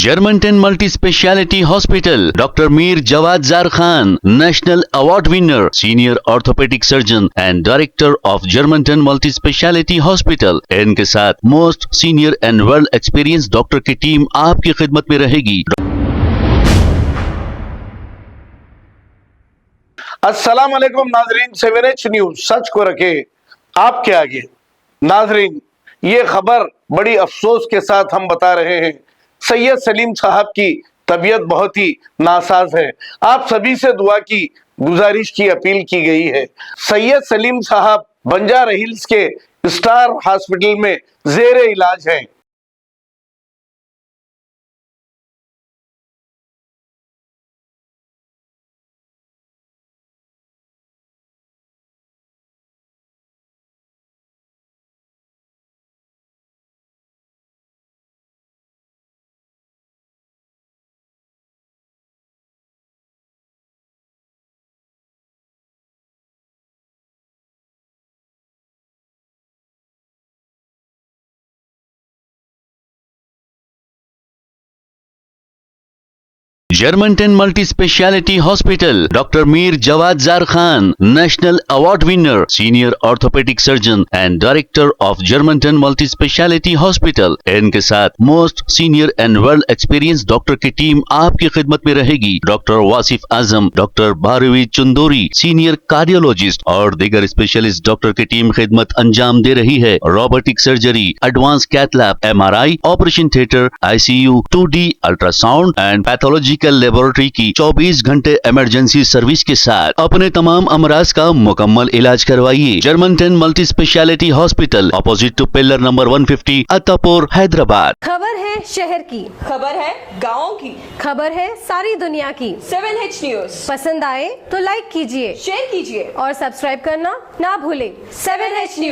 Germanton multi speciality hospital, doctor Mir Jawad Zar Khan, national award winner, senior orthopaedic surgeon and director of Germanton multi speciality hospital. इनके साथ most senior and well experience doctor की team आपकी खिदमत में रहेगी। अस्सलाम वालेकुम नाजरीन, 7H न्यूज सच को रखे आपके आगे। नाजरीन, ये खबर बड़ी अफसोस के साथ हम बता रहे हैं, सैयद सलीम साहब की तबीयत बहुत ही नासाज है। आप सभी से दुआ की गुजारिश की अपील की गई है। सैयद सलीम साहब बंजारा हिल्स के स्टार हॉस्पिटल में जेरे इलाज हैं। Germanten multi speciality hospital, doctor Mir Jawad Zar Khan, national award winner, senior orthopaedic surgeon and director of Germanton multi speciality hospital. इनके साथ most senior and well experience doctor की टीम आपकी खिदमत में रहेगी। Doctor Wasif Azam, doctor Bharvi Chandori, senior cardiologist और दीगर स्पेशलिस्ट डॉक्टर की टीम खिदमत अंजाम दे रही है। Robotic surgery, advance cath lab, MRI, operation theatre, ICU, 2D ultrasound and pathological laboratory की 24 घंटे इमरजेंसी सर्विस के साथ अपने तमाम अमराज का मुकम्मल इलाज करवाइए। Germanton multi speciality hospital, opposite to pillar number 150, Attapur, Hyderabad. खबर है शहर की, खबर है गाँव की, खबर है सारी दुनिया की। 7H न्यूज पसंद आए तो लाइक कीजिए, शेयर कीजिए और सब्सक्राइब करना ना भूलें। 7H news.